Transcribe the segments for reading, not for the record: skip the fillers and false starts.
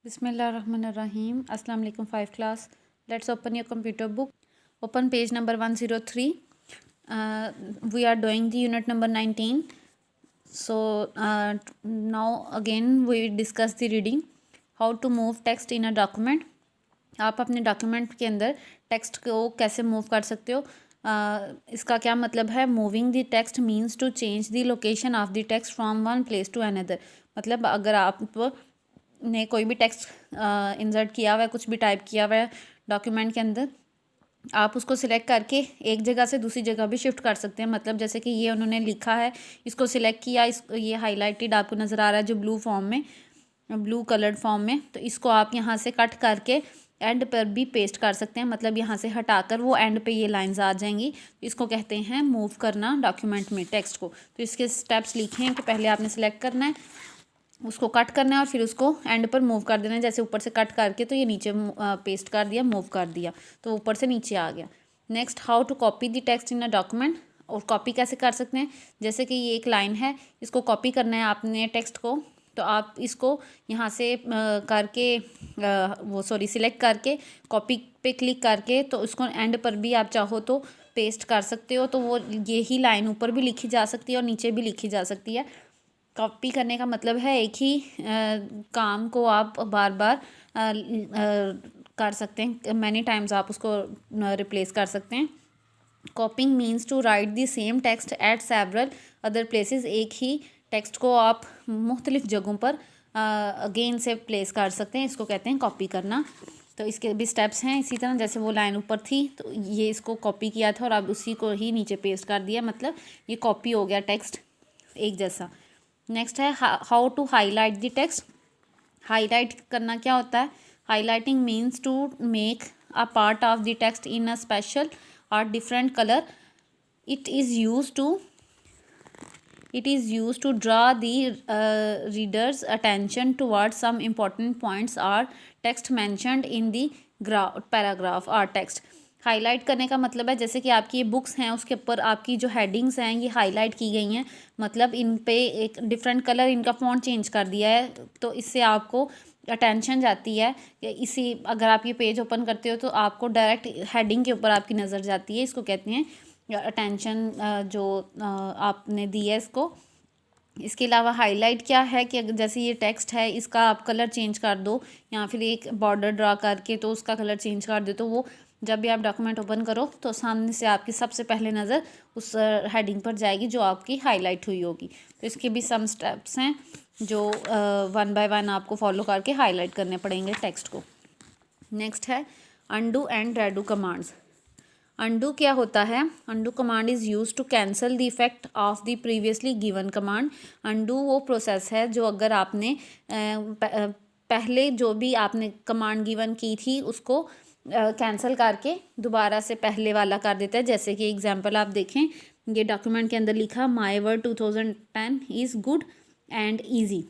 Bismillahirrahmanirrahim. Assalamu alaikum 5 class. Let's open your computer book. Open page number 103. We are doing the unit number 19. So now again we discuss the reading. How to move text in a document. आप अपने document के अंदर text को कैसे move कर सकते हो. इसका क्या मतलब है. Moving the text means to change the location of the text from one place to another. मतलब अगर आप ने कोई भी टेक्स्ट इंसर्ट किया हुआ है, कुछ भी टाइप किया हुआ है डॉक्यूमेंट के अंदर, आप उसको सिलेक्ट करके एक जगह से दूसरी जगह भी शिफ्ट कर सकते हैं. मतलब जैसे कि ये उन्होंने लिखा है, इसको सिलेक्ट किया, ये हाईलाइटेड आपको नज़र आ रहा है जो ब्लू फॉर्म में, ब्लू कलर्ड फॉर्म में. तो इसको आप यहाँ से कट करके एंड पर भी पेस्ट कर सकते हैं. मतलब यहाँ से हटाकर वो एंड पे ये लाइंस आ जाएंगी. तो इसको कहते हैं मूव करना डॉक्यूमेंट में टेक्स्ट को. तो इसके स्टेप्स लिखे हैं कि पहले आपने सेलेक्ट करना है, उसको कट करना है और फिर उसको एंड पर मूव कर देना है. जैसे ऊपर से कट करके तो ये नीचे पेस्ट कर दिया, मूव कर दिया, तो ऊपर से नीचे आ गया. Next, how to copy the text in a document. और कॉपी कैसे कर सकते हैं. जैसे कि ये एक लाइन है, इसको कॉपी करना है आपने टेक्स्ट को. तो आप इसको यहाँ से सिलेक्ट करके कॉपी पे क्लिक करके तो उसको एंड पर भी आप चाहो तो पेस्ट कर सकते हो. तो वो यही लाइन ऊपर भी लिखी जा सकती है और नीचे भी लिखी जा सकती है. कॉपी करने का मतलब है एक ही काम को आप बार बार कर सकते हैं, मैनी टाइम्स आप उसको रिप्लेस कर सकते हैं. Copying means to write the same text at several other places. एक ही टेक्स्ट को आप मुख्तलिफ जगहों पर अगेन से प्लेस कर सकते हैं. इसको कहते हैं कॉपी करना. तो इसके भी स्टेप्स हैं इसी तरह. जैसे वो लाइन ऊपर थी तो ये इसको कॉपी किया था और अब उसी को ही नीचे पेस्ट कर दिया. मतलब ये कॉपी हो गया टेक्स्ट एक जैसा. नेक्स्ट है how to highlight the text. Highlight करना क्या होता है. Highlighting means to make a part of the text in a special और different colour. It is use to draw the readers attention toward some important points और text mentioned in the paragraph और text. Highlight करने का मतलब है जैसे कि आपकी ये बुक्स हैं उसके ऊपर आपकी जो हेडिंग्स हैं ये हाईलाइट की गई हैं. मतलब इन पे एक डिफरेंट कलर, इनका फ़ॉन्ट चेंज कर दिया है. तो इससे आपको अटेंशन जाती है. इसी अगर आप ये पेज ओपन करते हो तो आपको डायरेक्ट हेडिंग के ऊपर आपकी नज़र जाती है. इसको कहते हैं अटेंशन जो आपने दी है इसको. इसके अलावा हाईलाइट क्या है कि अगर जैसे ये टेक्स्ट है इसका आप कलर चेंज कर दो या फिर एक बॉर्डर ड्रा करके तो उसका कलर चेंज कर दो, तो वो जब भी आप डॉक्यूमेंट ओपन करो तो सामने से आपकी सबसे पहले नज़र उस हेडिंग पर जाएगी जो आपकी हाईलाइट हुई होगी. तो इसके भी सम स्टेप्स हैं जो वन बाय वन आपको फॉलो करके हाईलाइट करने पड़ेंगे टेक्स्ट को. नेक्स्ट है undo and redo commands. Undo क्या होता है. Undo command is use to cancel the effect of the previously given command. Undo वो प्रोसेस है जो अगर आपने पहले जो भी आपने कमांड गिवन की थी उसको कैंसिल करके दोबारा से पहले वाला कर देता है. जैसे कि एग्जांपल आप देखें, ये डॉक्यूमेंट के अंदर लिखा my word 2010 is good and easy.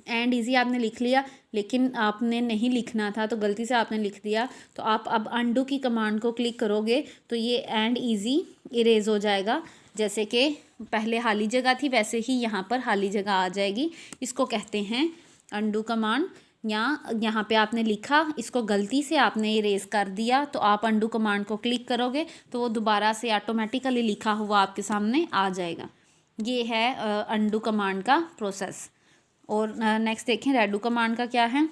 And easy आपने लिख लिया लेकिन आपने नहीं लिखना था तो गलती से आपने लिख दिया. तो आप अब अंडू की कमांड को क्लिक करोगे तो ये एंड ईजी इरेज हो जाएगा. जैसे कि पहले खाली जगह थी वैसे ही यहाँ पर खाली जगह आ जाएगी. इसको कहते हैं अंडू कमांड. या यहाँ पे आपने लिखा, इसको गलती से आपने इरेज कर दिया तो आप अंडू कमांड को क्लिक करोगे तो वो दोबारा से ऑटोमेटिकली लिखा हुआ आपके सामने आ जाएगा. ये है अंडू कमांड का प्रोसेस. और नेक्स्ट देखें रेडू कमांड का क्या है.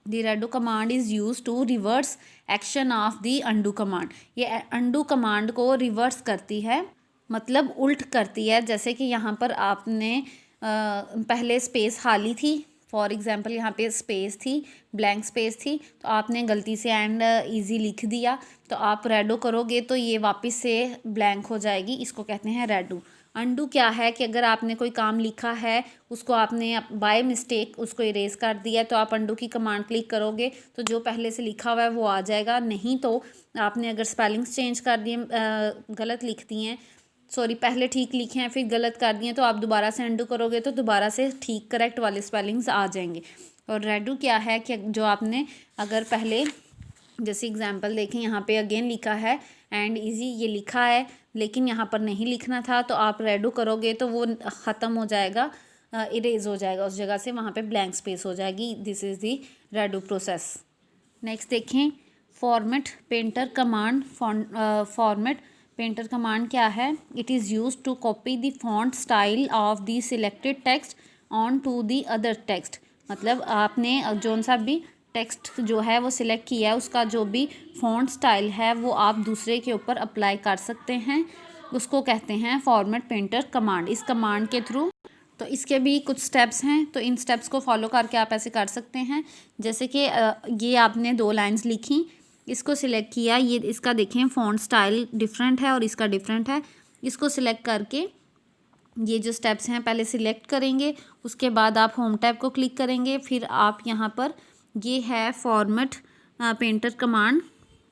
The redo command is use to reverse action of the undo command. ये अंडू कमांड को रिवर्स करती है, मतलब उल्ट करती है. जैसे कि यहाँ पर आपने पहले स्पेस खाली थी, फॉर एग्जांपल यहाँ पे स्पेस थी, ब्लैंक स्पेस थी, तो आपने गलती से एंड ईजी लिख दिया. तो आप रेडो करोगे तो ये वापस से ब्लैंक हो जाएगी. इसको कहते हैं रेडू. अंडू क्या है कि अगर आपने कोई काम लिखा है उसको आपने बाय मिस्टेक उसको इरेज कर दिया तो आप अंडू की कमांड क्लिक करोगे तो जो पहले से लिखा हुआ है वो आ जाएगा. नहीं तो आपने अगर स्पेलिंग्स चेंज कर दिए, गलत लिख दिए हैं, पहले ठीक लिखे हैं फिर गलत कर दिए, तो आप दोबारा से अंडू करोगे तो दोबारा से ठीक करेक्ट वाले स्पेलिंग्स आ जाएंगे. और रेडू क्या है कि जो आपने अगर पहले जैसे एग्जांपल देखें यहाँ पे अगेन लिखा है एंड इजी, ये लिखा है लेकिन यहाँ पर नहीं लिखना था तो आप रेडो करोगे तो वो ख़त्म हो जाएगा, इरेज हो जाएगा उस जगह से, वहाँ पे ब्लैंक स्पेस हो जाएगी. This is the redo process. Next देखें format painter command. Format painter command क्या है? It is use to copy the font style of the selected text on to the other text. मतलब आपने zone सा भी text जो है वो सिलेक्ट किया है, उसका जो भी फॉन्ट स्टाइल है वो आप दूसरे के ऊपर अप्लाई कर सकते हैं, उसको कहते हैं फॉर्मेट पेंटर कमांड। इस कमांड के थ्रू तो इसके भी कुछ स्टेप्स हैं, तो इन स्टेप्स को फॉलो करके आप ऐसे कर सकते हैं। जैसे कि ये आपने 2 लाइंस लिखी, इसको सिलेक्ट किया, ये इसका देखें फ़ॉन्ट स्टाइल डिफरेंट है और इसका डिफरेंट है। इसको सिलेक्ट करके ये जो स्टेप्स हैं पहले सिलेक्ट करेंगे, उसके बाद आप होम टैब को क्लिक करेंगे, फिर आप यहाँ पर ये है फॉर्मेट पेंटर कमांड,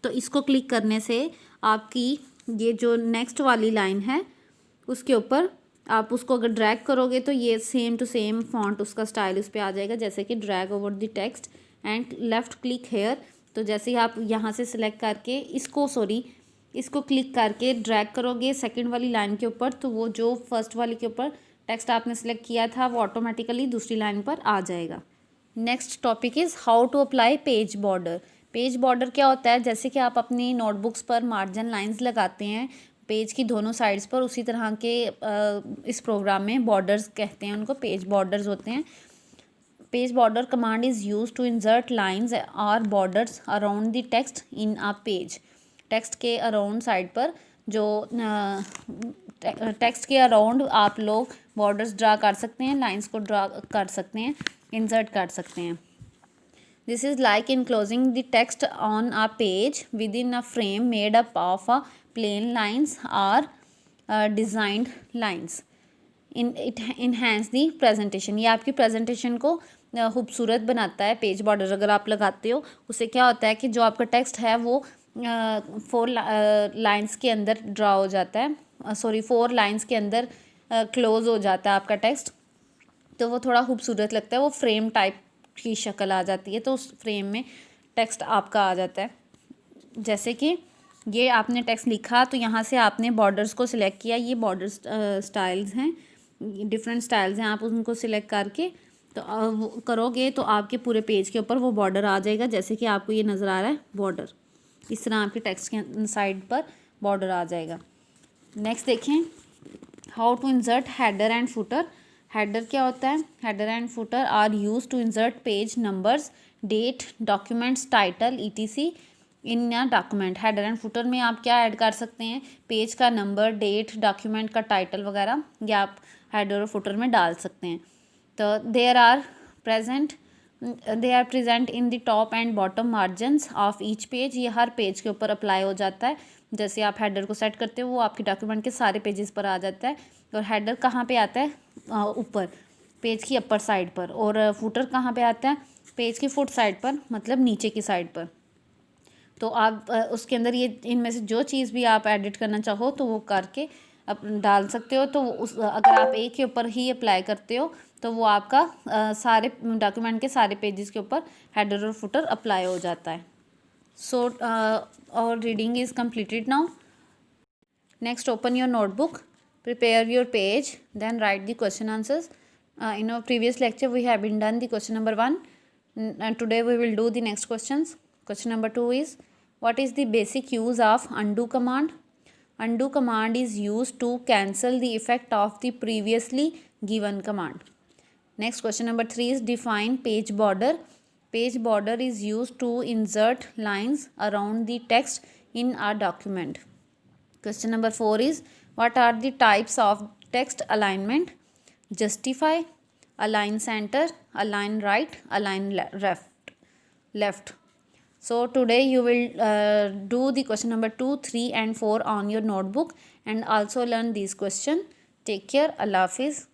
तो इसको क्लिक करने से आपकी ये जो नेक्स्ट वाली लाइन है उसके ऊपर आप उसको अगर ड्रैग करोगे तो ये सेम टू सेम फॉन्ट उसका स्टाइल उस पर आ जाएगा। जैसे कि drag over the text and left click here, तो जैसे ही आप यहाँ से सिलेक्ट करके इसको क्लिक करके ड्रैग करोगे सेकंड वाली लाइन के ऊपर, तो वो जो फर्स्ट वाली के ऊपर टेक्स्ट आपने सेलेक्ट किया था वो ऑटोमेटिकली दूसरी लाइन पर आ जाएगा। Next topic is how to apply page border. Page border क्या होता है? जैसे कि आप अपनी नोटबुक्स पर मार्जिन लाइंस लगाते हैं पेज की दोनों साइड्स पर, उसी तरह के इस प्रोग्राम में बॉर्डर्स कहते हैं उनको, पेज बॉर्डर्स होते हैं। Page border command is use to insert lines और borders around the text in a page. Text के अराउंड साइड पर जो टेक्स्ट के अराउंड आप लोग बॉर्डर्स ड्रा कर सकते हैं, लाइंस को ड्रा कर सकते हैं, इंसर्ट कर सकते हैं। This is like enclosing the text on a page within a frame made up of a plain lines or designed lines. It enhance the presentation. ये आपकी प्रेजेंटेशन को खूबसूरत बनाता है। पेज बॉर्डर अगर आप लगाते हो उससे क्या होता है कि जो आपका टेक्स्ट है वो 4 लाइन्स के अंदर ड्रा हो जाता है, 4 लाइन्स के अंदर क्लोज हो जाता है आपका टेक्स्ट, तो वो थोड़ा खूबसूरत लगता है, वो फ्रेम टाइप की शक्ल आ जाती है, तो उस फ्रेम में टेक्स्ट आपका आ जाता है। जैसे कि ये आपने टेक्स्ट लिखा तो यहाँ से आपने बॉर्डर्स को सिलेक्ट किया, ये बॉर्डर स्टाइल्स हैं, डिफरेंट स्टाइल्स हैं, आप उनको सिलेक्ट करके तो वो करोगे तो आपके पूरे पेज के ऊपर वो बॉर्डर आ जाएगा। जैसे कि आपको ये नज़र आ रहा है बॉर्डर, इस तरह आपके टेक्स्ट के साइड पर बॉर्डर आ जाएगा। नेक्स्ट देखें how to insert header and footer. Header क्या होता है? Header and footer are use to insert page numbers, date, documents title etc in a document. Header and footer में आप क्या ऐड कर सकते हैं? पेज का नंबर, डेट, डॉक्यूमेंट का टाइटल वगैरह, ये आप हेडर और फुटर में डाल सकते हैं। तो they are present in the top and bottom margins of each page. ये हर पेज के ऊपर अप्लाई हो जाता है। जैसे आप हेडर को सेट करते हो वो आपके डॉक्यूमेंट के सारे पेजेस पर आ जाता है। और हेडर कहाँ पे आता है? ऊपर पेज की अपर साइड पर। और फुटर कहाँ पे आता है? पेज की फुट साइड पर, मतलब नीचे की साइड पर। तो आप उसके अंदर ये इनमें से जो चीज़ भी आप एडिट करना चाहो तो वो करके डाल सकते हो। तो अगर आप एक के ऊपर ही अप्लाई करते हो तो वो आपका सारे डॉक्यूमेंट के सारे पेजेस के ऊपर हेडर और फुटर अप्लाई हो जाता है। सो और reading is completed now. Next, open your notebook, prepare your page, then write the question answers. In our previous lecture we have been done the question number 1, and today we will do the next questions. Question number 2 is, what is the basic use of undo command? Undo command is used to cancel the effect of the previously given command. Next, question number 3 is, define page border. Page border is used to insert lines around the text in a document. Question number 4 is, what are the types of text alignment? Justify, align center, align right, align left. So today you will do the question number 2, 3 and 4 on your notebook and also learn these questions. Take care. Allah Hafiz.